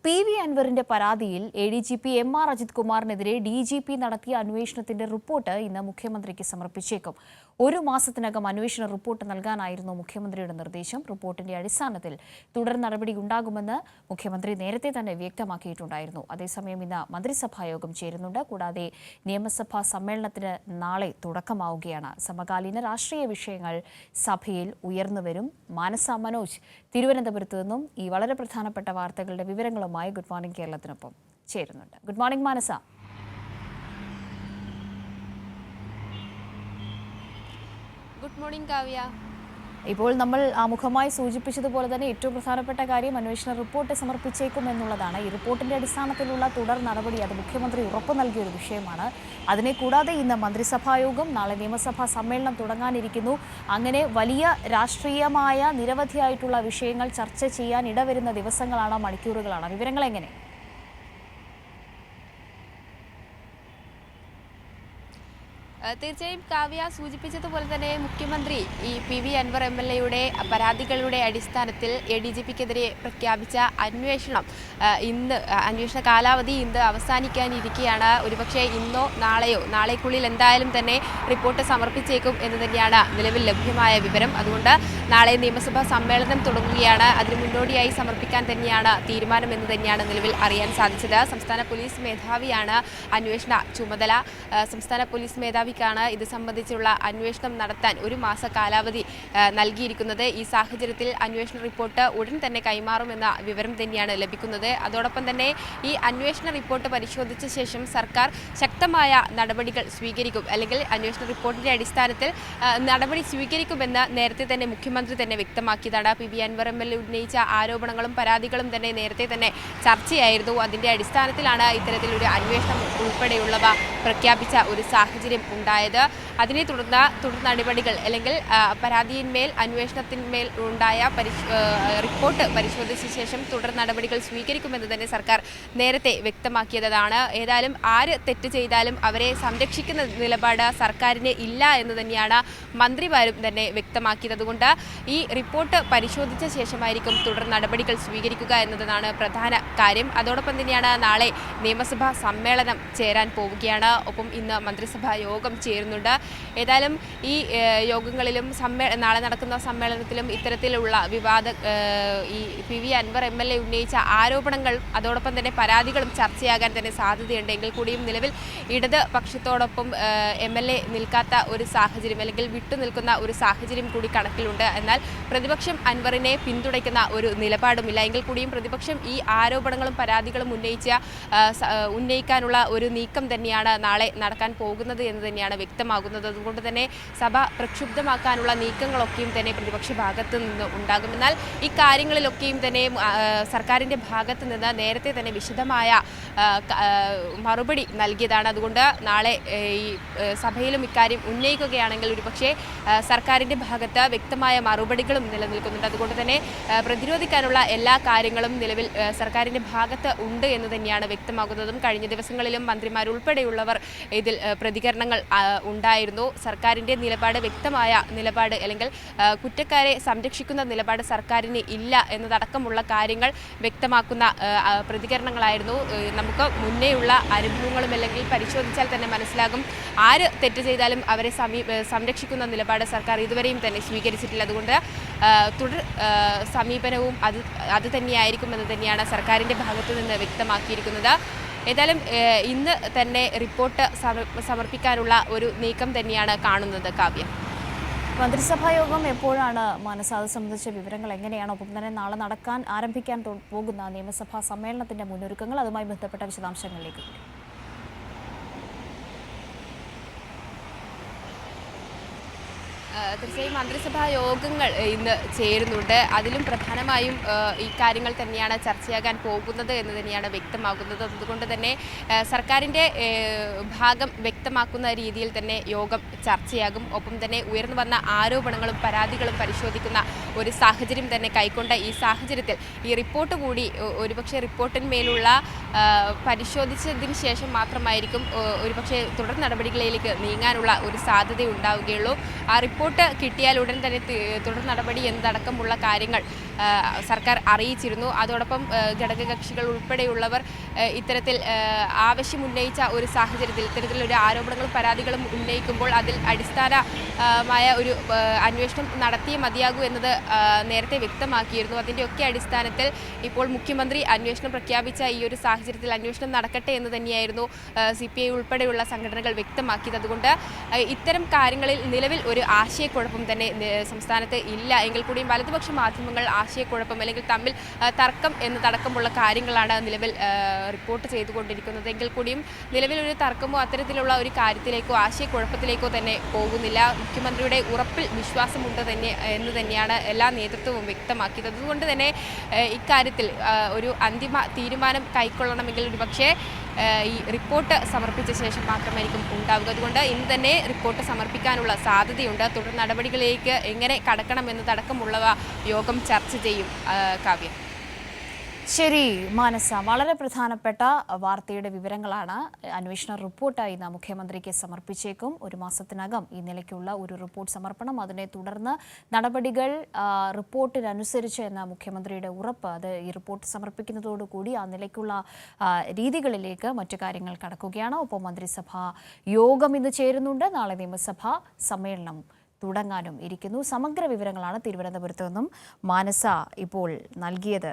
PV അൻവറിന്റെ പരാതിയിൽ ADGP MR Ajith കുമാറിനെതിരെ DGP നടത്തിയ അന്വേഷണത്തിന്റെ റിപ്പോർട്ട് ഇന്ന് മുഖ്യമന്ത്രിക്ക് സമർപ്പിച്ചേക്കും. ഒരു മാസത്തിനകം അന്വേഷണ റിപ്പോർട്ട് നൽകാനായിരുന്നു മുഖ്യമന്ത്രിയുടെ നിർദ്ദേശം. റിപ്പോർട്ടിന്റെ അടിസ്ഥാനത്തിൽ തുടർ നടപടി ഉണ്ടാകുമെന്ന് മുഖ്യമന്ത്രി നേരത്തെ തന്നെ വ്യക്തമാക്കിയിട്ടുണ്ടായിരുന്നു. അതേസമയം ഇന്ന് മന്ത്രിസഭാ യോഗം ചേരുന്നുണ്ട്. കൂടാതെ നിയമസഭാ സമ്മേളനത്തിന് നാളെ തുടക്കമാവുകയാണ്. സമകാലീന രാഷ്ട്രീയ വിഷയങ്ങൾ സഭയിൽ ഉയർന്നുവരും. മാനസ മനോജ് തിരുവനന്തപുരത്ത് നിന്നും ഈ വളരെ പ്രധാനപ്പെട്ട വാർത്തകളുടെ വിവരങ്ങളുമായി ഗുഡ് മോർണിംഗ് കേരളത്തിനൊപ്പം ചേരുന്നുണ്ട്. Good morning Manasa. Good morning Kavya. ഇപ്പോൾ നമ്മൾ ആമുഖമായി സൂചിപ്പിച്ചതുപോലെ തന്നെ ഏറ്റവും പ്രധാനപ്പെട്ട കാര്യം അന്വേഷണ റിപ്പോർട്ട് സമർപ്പിച്ചേക്കും എന്നുള്ളതാണ്. ഈ റിപ്പോർട്ടിന്റെ അടിസ്ഥാനത്തിലുള്ള തുടർ നടപടി അത് മുഖ്യമന്ത്രി ഉറപ്പു നൽകിയൊരു വിഷയമാണ്. അതിനെ കൂടാതെ ഇന്ന് മന്ത്രിസഭാ യോഗം, നാളെ നിയമസഭാ സമ്മേളനം തുടങ്ങാനിരിക്കുന്നു. അങ്ങനെ വലിയ രാഷ്ട്രീയമായ നിരവധിയായിട്ടുള്ള വിഷയങ്ങൾ ചർച്ച ചെയ്യാൻ ഇടവരുന്ന ദിവസങ്ങളാണ്, മണിക്കൂറുകളാണ്. വിവരങ്ങൾ എങ്ങനെ? തീർച്ചയായും കാവ്യ സൂചിപ്പിച്ചതുപോലെ തന്നെ മുഖ്യമന്ത്രി ഈ PV അൻവർ MLA പരാതികളുടെ അടിസ്ഥാനത്തിൽ ADGPക്കെതിരെ പ്രഖ്യാപിച്ച അന്വേഷണ കാലാവധി ഇന്ന് അവസാനിക്കാനിരിക്കുകയാണ്. ഒരുപക്ഷെ ഇന്നോ നാളെക്കുള്ളിൽ എന്തായാലും തന്നെ റിപ്പോർട്ട് സമർപ്പിച്ചേക്കും എന്ന് തന്നെയാണ് നിലവിൽ ലഭ്യമായ വിവരം. അതുകൊണ്ട് നാളെ നിയമസഭാ സമ്മേളനം തുടങ്ങുകയാണ്. അതിന് മുന്നോടിയായി സമർപ്പിക്കാൻ തന്നെയാണ് തീരുമാനം എന്ന് തന്നെയാണ് നിലവിൽ അറിയാൻ സാധിച്ചത്. സംസ്ഥാന പോലീസ് മേധാവിയാണ് അന്വേഷണ ചുമതല. സംസ്ഥാന പോലീസ് മേധാവിക്കാണ് ഇത് സംബന്ധിച്ചുള്ള അന്വേഷണം നടത്താൻ ഒരു മാസ കാലാവധി നൽകിയിരിക്കുന്നത്. ഈ സാഹചര്യത്തിൽ അന്വേഷണ റിപ്പോർട്ട് ഉടൻ തന്നെ കൈമാറുമെന്ന വിവരം തന്നെയാണ് ലഭിക്കുന്നത്. അതോടൊപ്പം തന്നെ ഈ അന്വേഷണ റിപ്പോർട്ട് പരിശോധിച്ച ശേഷം സർക്കാർ ശക്തമായ നടപടികൾ സ്വീകരിക്കും, അല്ലെങ്കിൽ അന്വേഷണ റിപ്പോർട്ടിന്റെ അടിസ്ഥാനത്തിൽ നടപടി സ്വീകരിക്കുമെന്ന് നേരത്തെ തന്നെ മുഖ്യമന്ത്രി തന്നെ വ്യക്തമാക്കിയതാണ്. PV അൻവർ MLA ഉന്നയിച്ച ആരോപണങ്ങളും പരാതികളും തന്നെ നേരത്തെ തന്നെ ചർച്ചയായിരുന്നു. അതിന്റെ അടിസ്ഥാനത്തിലാണ് ഇത്തരത്തിലൊരു അന്വേഷണം ഉൾപ്പെടെയുള്ളവ പ്രഖ്യാപിച്ച ഒരു സാഹചര്യം ഉണ്ടായത്. അതിനെ തുടർന്ന് തുടർ നടപടികൾ, അല്ലെങ്കിൽ പരാതിയിന്മേൽ അന്വേഷണത്തിന്മേൽ ഉണ്ടായ റിപ്പോർട്ട് പരിശോധിച്ച ശേഷം തുടർ നടപടികൾ സ്വീകരിക്കുമെന്ന് തന്നെ സർക്കാർ നേരത്തെ വ്യക്തമാക്കിയതാണ്. ഏതായാലും ആര് തെറ്റ് ചെയ്താലും അവരെ സംരക്ഷിക്കുന്ന നിലപാട് സർക്കാരിന് ഇല്ല എന്ന് തന്നെയാണ് മന്ത്രിമാരും തന്നെ വ്യക്തമാക്കിയത്. അതുകൊണ്ട് ഈ റിപ്പോർട്ട് പരിശോധിച്ച ശേഷമായിരിക്കും തുടർ നടപടികൾ സ്വീകരിക്കുക എന്നതാണ് പ്രധാന കാര്യം. അതോടൊപ്പം തന്നെയാണ് നാളെ നിയമസഭാ സമ്മേളനം ചേരാൻ പോവുകയാണ്. ഒപ്പം ഇന്ന് മന്ത്രിസഭാ യോഗം ചേരുന്നുണ്ട്. ഏതായാലും ഈ യോഗങ്ങളിലും നാളെ നടക്കുന്ന സമ്മേളനത്തിലും ഇത്തരത്തിലുള്ള ഈ PV അൻവർ MLA ഉന്നയിച്ച ആരോപണങ്ങൾ, അതോടൊപ്പം തന്നെ പരാതികളും ചർച്ചയാകാൻ തന്നെ സാധ്യതയുണ്ട്. എങ്കിൽ കൂടിയും നിലവിൽ ഇടത് പക്ഷത്തോടൊപ്പം MLA നിൽക്കാത്ത ഒരു സാഹചര്യം, അല്ലെങ്കിൽ വിട്ടുനിൽക്കുന്ന ഒരു സാഹചര്യം കൂടി കണക്കിലുണ്ട്. എന്നാൽ പ്രതിപക്ഷം അൻവറിനെ പിന്തുണയ്ക്കുന്ന ഒരു നിലപാടുമില്ല. എങ്കിൽ കൂടിയും പ്രതിപക്ഷം ഈ ആരോപണങ്ങളും പരാതികളും ഉന്നയിക്കാനുള്ള ഒരു നീക്കം തന്നെയാണ് നാളെ നടക്കാൻ പോകുന്നത് എന്ന് തന്നെയാണ് വ്യക്തമാകുന്നത്. അതുകൊണ്ട് തന്നെ സഭ പ്രക്ഷുബ്ധമാക്കാനുള്ള നീക്കങ്ങളൊക്കെയും തന്നെ പ്രതിപക്ഷ ഭാഗത്ത് നിന്ന് ഉണ്ടാകും. എന്നാൽ ഈ കാര്യങ്ങളിലൊക്കെയും തന്നെ സർക്കാരിൻ്റെ ഭാഗത്ത് നിന്ന് നേരത്തെ തന്നെ വിശദമായ മറുപടി നൽകിയതാണ്. അതുകൊണ്ട് നാളെ ഈ സഭയിലും ഇക്കാര്യം ഉന്നയിക്കുകയാണെങ്കിൽ ഒരുപക്ഷെ സർക്കാരിൻ്റെ ഭാഗത്ത് വ്യക്തമായ മറുപടികളും നിലനിൽക്കുന്നുണ്ട്. അതുകൊണ്ട് തന്നെ പ്രതിരോധിക്കാനുള്ള എല്ലാ കാര്യങ്ങളും നിലവിൽ സർക്കാരിൻ്റെ ഭാഗത്ത് ഉണ്ട് എന്ന് തന്നെയാണ് വ്യക്തമാകുന്നതും. കഴിഞ്ഞ ദിവസങ്ങളിലും മന്ത്രിമാരുൾപ്പെടെയുള്ളവർ ഇതിൽ പ്രതികരണങ്ങൾ ഉണ്ടായിരുന്നു. സർക്കാരിൻ്റെ വ്യക്തമായ നിലപാട്, അല്ലെങ്കിൽ കുറ്റക്കാരെ സംരക്ഷിക്കുന്ന നിലപാട് സർക്കാരിന് ഇല്ല എന്നതടക്കമുള്ള കാര്യങ്ങൾ വ്യക്തമാക്കുന്ന പ്രതികരണങ്ങളായിരുന്നു. നമുക്ക് മുന്നേയുള്ള അനുഭവങ്ങളും അല്ലെങ്കിൽ പരിശോധിച്ചാൽ തന്നെ മനസ്സിലാകും, ആര് തെറ്റ് ചെയ്താലും അവരെ സംരക്ഷിക്കുന്ന നിലപാട് സർക്കാർ ഇതുവരെയും തന്നെ സ്വീകരിച്ചിട്ടില്ല. അതുകൊണ്ട് തുടർ സമീപനവും അത് തന്നെയായിരിക്കുമെന്ന് തന്നെയാണ് സർക്കാരിൻ്റെ ഭാഗത്തു നിന്ന് വ്യക്തമാക്കിയിരിക്കുന്നത്. ഏതായാലും ഇന്ന് തന്നെ റിപ്പോർട്ട് സമർപ്പിക്കാനുള്ള ഒരു നീക്കം തന്നെയാണ് കാണുന്നത്. കാവ്യ, മന്ത്രിസഭാ യോഗം എപ്പോഴാണ് മാനസ? അത് സംബന്ധിച്ച വിവരങ്ങൾ എങ്ങനെയാണ്? ഒപ്പം തന്നെ നാളെ ആരംഭിക്കാൻ പോകുന്ന നിയമസഭാ സമ്മേളനത്തിന്റെ മുന്നൊരുക്കങ്ങൾ, അതുമായി ബന്ധപ്പെട്ട വിശദാംശങ്ങളിലേക്ക് കൂടി. തീർച്ചയായും മന്ത്രിസഭാ യോഗങ്ങൾ ഇന്ന് ചേരുന്നുണ്ട്. അതിലും പ്രധാനമായും ഈ കാര്യങ്ങൾ തന്നെയാണ് ചർച്ചയാകാൻ പോകുന്നത് എന്ന് തന്നെയാണ് വ്യക്തമാകുന്നത്. അതുകൊണ്ട് തന്നെ സർക്കാരിൻ്റെ ഭാഗം വ്യക്തമാക്കുന്ന രീതിയിൽ തന്നെ യോഗം ചർച്ചയാകും. ഒപ്പം തന്നെ ഉയർന്നു വന്ന ആരോപണങ്ങളും പരാതികളും പരിശോധിക്കുന്ന ഒരു സാഹചര്യം തന്നെ കൈക്കൊണ്ട ഈ സാഹചര്യത്തിൽ ഈ റിപ്പോർട്ട് കൂടി ഒരുപക്ഷെ റിപ്പോർട്ടിന്മേലുള്ള പരിശോധിച്ചതിന് ശേഷം മാത്രമായിരിക്കും ഒരുപക്ഷെ തുടർ നടപടികളിലേക്ക് നീങ്ങാനുള്ള ഒരു സാധ്യത ഉണ്ടാവുകയുള്ളൂ. ആ റിപ്പോർട്ട് കിട്ടിയാൽ ഉടൻ തന്നെ തുടർ നടപടി എന്നതടക്കമുള്ള കാര്യങ്ങൾ സർക്കാർ അറിയിച്ചിരുന്നു. അതോടൊപ്പം ഘടകകക്ഷികൾ ഉൾപ്പെടെയുള്ളവർ ഇത്തരത്തിൽ ആവശ്യമുന്നയിച്ച ഒരു സാഹചര്യത്തിൽ ഇത്തരത്തിലൊരു ആരോപണങ്ങളും പരാതികളും ഉന്നയിക്കുമ്പോൾ അതിൽ അടിസ്ഥാനമായ ഒരു അന്വേഷണം നടത്തിയേ മതിയാകൂ എന്നത് നേരത്തെ വ്യക്തമാക്കിയിരുന്നു. അതിൻ്റെയൊക്കെ അടിസ്ഥാനത്തിൽ ഇപ്പോൾ മുഖ്യമന്ത്രി അന്വേഷണം പ്രഖ്യാപിച്ച ഈ ഒരു സാഹചര്യത്തിൽ അന്വേഷണം നടക്കട്ടെ എന്ന് തന്നെയായിരുന്നു CPI ഉൾപ്പെടെയുള്ള സംഘടനകൾ വ്യക്തമാക്കിയത്. അതുകൊണ്ട് ഇത്തരം കാര്യങ്ങളിൽ നിലവിൽ ഒരു ആശയക്കുഴപ്പം തന്നെ സംസ്ഥാനത്ത് ഇല്ല എങ്കിൽ കൂടിയും വലതുപക്ഷ മാധ്യമങ്ങൾ ആശയക്കുഴപ്പം അല്ലെങ്കിൽ തമ്മിൽ തർക്കം എന്നതടക്കമുള്ള കാര്യങ്ങളാണ് നിലവിൽ റിപ്പോർട്ട് ചെയ്തുകൊണ്ടിരിക്കുന്നത്. എങ്കിൽ കൂടിയും നിലവിലൊരു തർക്കമോ അത്തരത്തിലുള്ള ഒരു കാര്യത്തിലേക്കോ ആശയക്കുഴപ്പത്തിലേക്കോ തന്നെ പോകുന്നില്ല. മുഖ്യമന്ത്രിയുടെ ഉറപ്പിൽ വിശ്വാസമുണ്ട് എന്ന് തന്നെയാണ് എല്ലാ നേതൃത്വവും വ്യക്തമാക്കിയത്. അതുകൊണ്ട് തന്നെ ഇക്കാര്യത്തിൽ ഒരു അന്തിമ തീരുമാനം കൈക്കൊള്ളണമെങ്കിൽ ഒരുപക്ഷേ ഈ റിപ്പോർട്ട് സമർപ്പിച്ച ശേഷം മാത്രമായിരിക്കും ഉണ്ടാവുക. അതുകൊണ്ട് ഇന്ന് തന്നെ റിപ്പോർട്ട് സമർപ്പിക്കാനുള്ള സാധ്യതയുണ്ട്. തുടർ നടപടികളിലേക്ക് എങ്ങനെ കടക്കണമെന്നതടക്കമുള്ളവ യോഗം ചർച്ച ചെയ്യും. കാവ്യ. ശരി മാനസ, വളരെ പ്രധാനപ്പെട്ട വാർത്തയുടെ വിവരങ്ങളാണ്. അന്വേഷണ റിപ്പോർട്ടായി ഇന്ന് മുഖ്യമന്ത്രിക്ക് സമർപ്പിച്ചേക്കും. ഒരു മാസത്തിനകം ഈ നിലയ്ക്കുള്ള ഒരു റിപ്പോർട്ട് സമർപ്പണം. അതിനെ തുടർന്ന് നടപടികൾ റിപ്പോർട്ടിനനുസരിച്ച് എന്ന മുഖ്യമന്ത്രിയുടെ ഉറപ്പ്, അത് ഈ റിപ്പോർട്ട് സമർപ്പിക്കുന്നതോടുകൂടി ആ നിലയ്ക്കുള്ള രീതികളിലേക്ക് മറ്റു കാര്യങ്ങൾ കടക്കുകയാണ്. ഒപ്പം മന്ത്രിസഭാ യോഗം ഇന്ന് ചേരുന്നുണ്ട്. നാളെ നിയമസഭാ സമ്മേളനം തുടങ്ങാനും ഇരിക്കുന്നു. സമഗ്ര വിവരങ്ങളാണ് തിരുവനന്തപുരത്ത് നിന്നും മാനസ ഇപ്പോൾ നൽകിയത്.